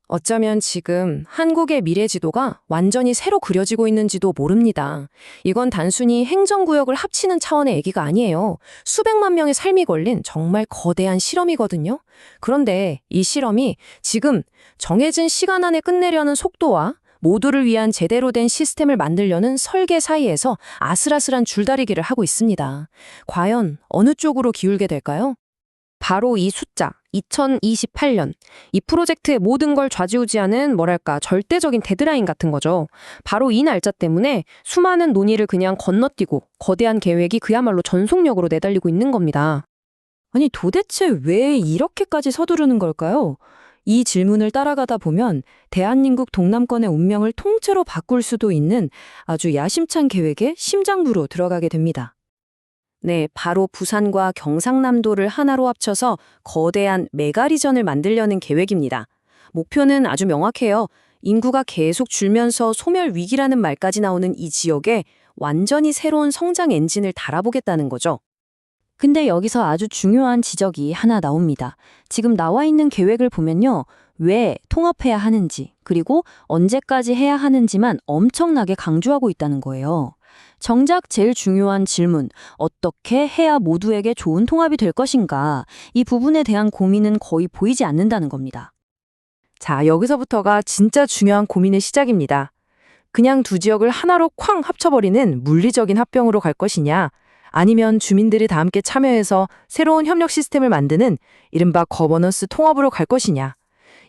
어쩌면 지금 한국의 미래 지도가 완전히 새로 그려지고 있는지도 모릅니다. 이건 단순히 행정구역을 합치는 차원의 얘기가 아니에요. 수백만 명의 삶이 걸린 정말 거대한 실험이거든요. 그런데 이 실험이 지금 정해진 시간 안에 끝내려는 속도와 모두를 위한 제대로 된 시스템을 만들려는 설계 사이에서 아슬아슬한 줄다리기를 하고 있습니다. 과연 어느 쪽으로 기울게 될까요? 바로 이 숫자, 2028년. 이 프로젝트의 모든 걸 좌지우지하는 뭐랄까 절대적인 데드라인 같은 거죠. 바로 이 날짜 때문에 수많은 논의를 그냥 건너뛰고 거대한 계획이 그야말로 전속력으로 내달리고 있는 겁니다. 아니, 도대체 왜 이렇게까지 서두르는 걸까요? 이 질문을 따라가다 보면 대한민국 동남권의 운명을 통째로 바꿀 수도 있는 아주 야심찬 계획의 심장부로 들어가게 됩니다. 네, 바로 부산과 경상남도를 하나로 합쳐서 거대한 메가리전을 만들려는 계획입니다. 목표는 아주 명확해요. 인구가 계속 줄면서 소멸 위기라는 말까지 나오는 이 지역에 완전히 새로운 성장 엔진을 달아보겠다는 거죠. 근데 여기서 아주 중요한 지적이 하나 나옵니다. 지금 나와 있는 계획을 보면요. 왜 통합해야 하는지, 그리고 언제까지 해야 하는지만 엄청나게 강조하고 있다는 거예요. 정작 제일 중요한 질문, 어떻게 해야 모두에게 좋은 통합이 될 것인가, 이 부분에 대한 고민은 거의 보이지 않는다는 겁니다. 자, 여기서부터가 진짜 중요한 고민의 시작입니다. 그냥 두 지역을 하나로 쾅 합쳐버리는 물리적인 합병으로 갈 것이냐, 아니면 주민들이 다 함께 참여해서 새로운 협력 시스템을 만드는 이른바 거버넌스 통합으로 갈 것이냐.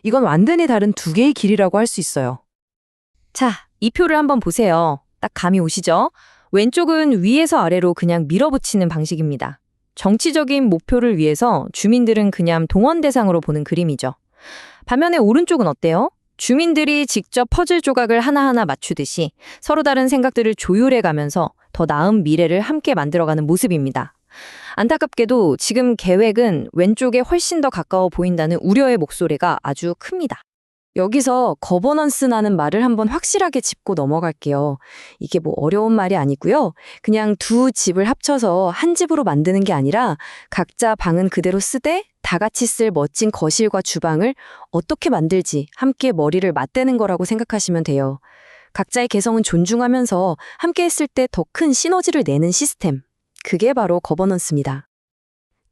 이건 완전히 다른 두 개의 길이라고 할 수 있어요. 자, 이 표를 한번 보세요. 딱 감이 오시죠? 왼쪽은 위에서 아래로 그냥 밀어붙이는 방식입니다. 정치적인 목표를 위해서 주민들은 그냥 동원 대상으로 보는 그림이죠. 반면에 오른쪽은 어때요? 주민들이 직접 퍼즐 조각을 하나하나 맞추듯이 서로 다른 생각들을 조율해 가면서 더 나은 미래를 함께 만들어가는 모습입니다. 안타깝게도 지금 계획은 왼쪽에 훨씬 더 가까워 보인다는 우려의 목소리가 아주 큽니다. 여기서 거버넌스라는 말을 한번 확실하게 짚고 넘어갈게요. 이게 뭐 어려운 말이 아니고요. 그냥 두 집을 합쳐서 한 집으로 만드는 게 아니라 각자 방은 그대로 쓰되 다 같이 쓸 멋진 거실과 주방을 어떻게 만들지 함께 머리를 맞대는 거라고 생각하시면 돼요. 각자의 개성은 존중하면서 함께 했을 때 더 큰 시너지를 내는 시스템. 그게 바로 거버넌스입니다.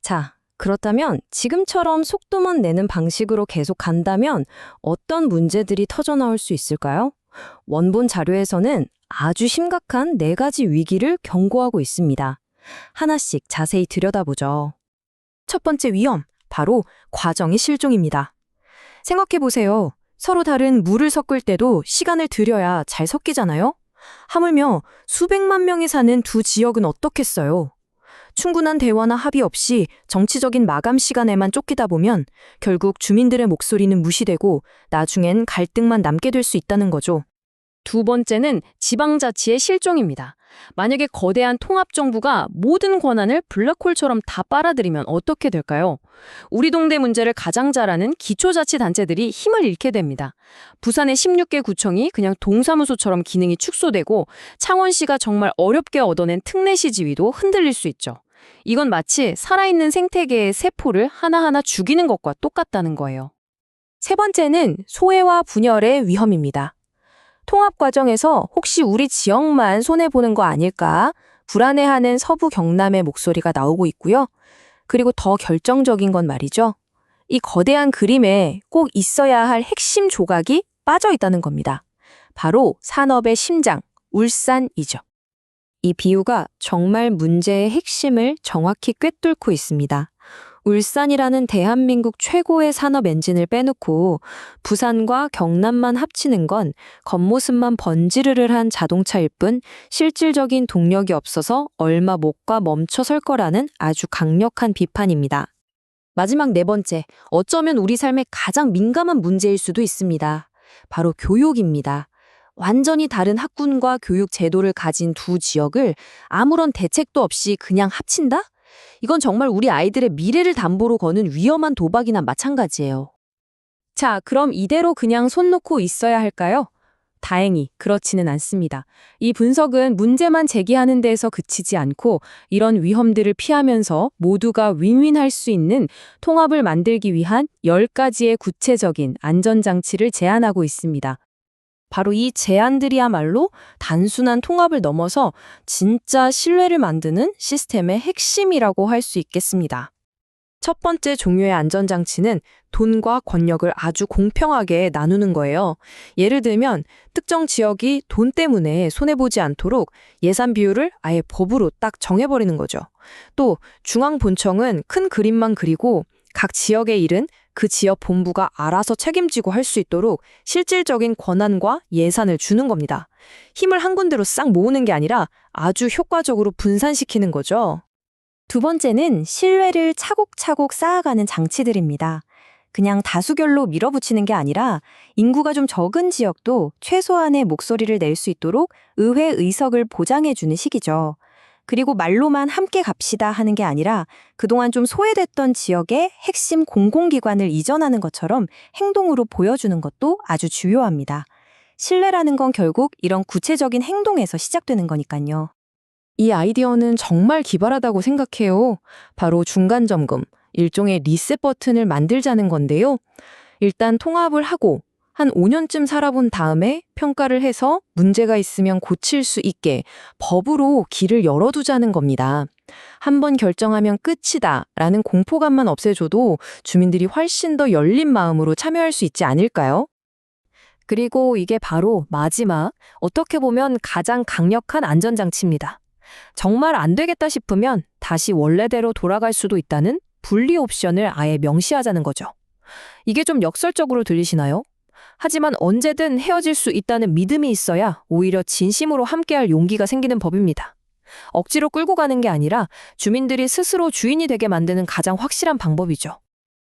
자, 그렇다면 지금처럼 속도만 내는 방식으로 계속 간다면 어떤 문제들이 터져나올 수 있을까요? 원본 자료에서는 아주 심각한 4가지 위기를 경고하고 있습니다. 하나씩 자세히 들여다보죠. 첫 번째 위험, 바로 과정의 실종입니다. 생각해보세요. 서로 다른 물을 섞을 때도 시간을 들여야 잘 섞이잖아요? 하물며 수백만 명이 사는 두 지역은 어떻겠어요? 충분한 대화나 합의 없이 정치적인 마감 시간에만 쫓기다 보면 결국 주민들의 목소리는 무시되고 나중엔 갈등만 남게 될 수 있다는 거죠. 두 번째는 지방자치의 실종입니다. 만약에 거대한 통합정부가 모든 권한을 블랙홀처럼 다 빨아들이면 어떻게 될까요? 우리 동네 문제를 가장 잘 아는 기초자치단체들이 힘을 잃게 됩니다. 부산의 16개 구청이 그냥 동사무소처럼 기능이 축소되고 창원시가 정말 어렵게 얻어낸 특례시 지위도 흔들릴 수 있죠. 이건 마치 살아있는 생태계의 세포를 하나하나 죽이는 것과 똑같다는 거예요. 세 번째는 소외와 분열의 위험입니다. 통합 과정에서 혹시 우리 지역만 손해보는 거 아닐까 불안해하는 서부 경남의 목소리가 나오고 있고요. 그리고 더 결정적인 건 말이죠. 이 거대한 그림에 꼭 있어야 할 핵심 조각이 빠져 있다는 겁니다. 바로 산업의 심장, 울산이죠. 이 비유가 정말 문제의 핵심을 정확히 꿰뚫고 있습니다. 울산이라는 대한민국 최고의 산업 엔진을 빼놓고 부산과 경남만 합치는 건 겉모습만 번지르르한 자동차일 뿐 실질적인 동력이 없어서 얼마 못 가 멈춰설 거라는 아주 강력한 비판입니다. 마지막 네 번째, 어쩌면 우리 삶의 가장 민감한 문제일 수도 있습니다. 바로 교육입니다. 완전히 다른 학군과 교육 제도를 가진 두 지역을 아무런 대책도 없이 그냥 합친다? 이건 정말 우리 아이들의 미래를 담보로 거는 위험한 도박이나 마찬가지예요. 자, 그럼 이대로 그냥 손 놓고 있어야 할까요? 다행히 그렇지는 않습니다. 이 분석은 문제만 제기하는 데에서 그치지 않고 이런 위험들을 피하면서 모두가 윈윈할 수 있는 통합을 만들기 위한 10가지의 구체적인 안전장치를 제안하고 있습니다. 바로 이 제안들이야말로 단순한 통합을 넘어서 진짜 신뢰를 만드는 시스템의 핵심이라고 할 수 있겠습니다. 첫 번째 종류의 안전장치는 돈과 권력을 아주 공평하게 나누는 거예요. 예를 들면 특정 지역이 돈 때문에 손해보지 않도록 예산 비율을 아예 법으로 딱 정해버리는 거죠. 또 중앙본청은 큰 그림만 그리고 각 지역의 일은 그 지역 본부가 알아서 책임지고 할 수 있도록 실질적인 권한과 예산을 주는 겁니다. 힘을 한 군데로 싹 모으는 게 아니라 아주 효과적으로 분산시키는 거죠. 두 번째는 신뢰를 차곡차곡 쌓아가는 장치들입니다. 그냥 다수결로 밀어붙이는 게 아니라 인구가 좀 적은 지역도 최소한의 목소리를 낼 수 있도록 의회 의석을 보장해주는 식이죠. 그리고 말로만 함께 갑시다 하는 게 아니라 그동안 좀 소외됐던 지역에 핵심 공공기관을 이전하는 것처럼 행동으로 보여주는 것도 아주 중요합니다. 신뢰라는 건 결국 이런 구체적인 행동에서 시작되는 거니까요. 이 아이디어는 정말 기발하다고 생각해요. 바로 중간점검, 일종의 리셋 버튼을 만들자는 건데요. 일단 통합을 하고 한 5년쯤 살아본 다음에 평가를 해서 문제가 있으면 고칠 수 있게 법으로 길을 열어두자는 겁니다. 한번 결정하면 끝이다 라는 공포감만 없애줘도 주민들이 훨씬 더 열린 마음으로 참여할 수 있지 않을까요? 그리고 이게 바로 마지막, 어떻게 보면 가장 강력한 안전장치입니다. 정말 안 되겠다 싶으면 다시 원래대로 돌아갈 수도 있다는 분리 옵션을 아예 명시하자는 거죠. 이게 좀 역설적으로 들리시나요? 하지만 언제든 헤어질 수 있다는 믿음이 있어야 오히려 진심으로 함께할 용기가 생기는 법입니다. 억지로 끌고 가는 게 아니라 주민들이 스스로 주인이 되게 만드는 가장 확실한 방법이죠.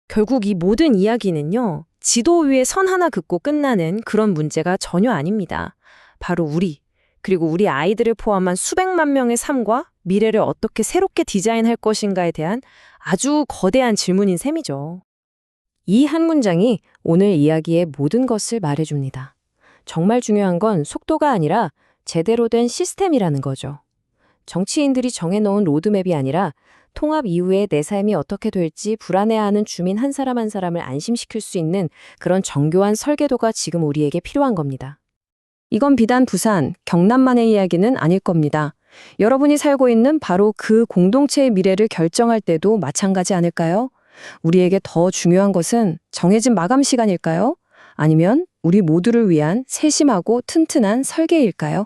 결국 이 모든 이야기는요, 지도 위에 선 하나 긋고 끝나는 그런 문제가 전혀 아닙니다. 바로 그리고 우리 아이들을 포함한 수백만 명의 삶과 미래를 어떻게 새롭게 디자인할 것인가에 대한 아주 거대한 질문인 셈이죠. 이 한 문장이 오늘 이야기의 모든 것을 말해줍니다. 정말 중요한 건 속도가 아니라 제대로 된 시스템이라는 거죠. 정치인들이 정해놓은 로드맵이 아니라 통합 이후에 내 삶이 어떻게 될지 불안해하는 주민 한 사람 한 사람을 안심시킬 수 있는 그런 정교한 설계도가 지금 우리에게 필요한 겁니다. 이건 비단 부산, 경남만의 이야기는 아닐 겁니다. 여러분이 살고 있는 바로 그 공동체의 미래를 결정할 때도 마찬가지 아닐까요? 우리에게 더 중요한 것은 정해진 마감 시간일까요? 아니면 우리 모두를 위한 세심하고 튼튼한 설계일까요?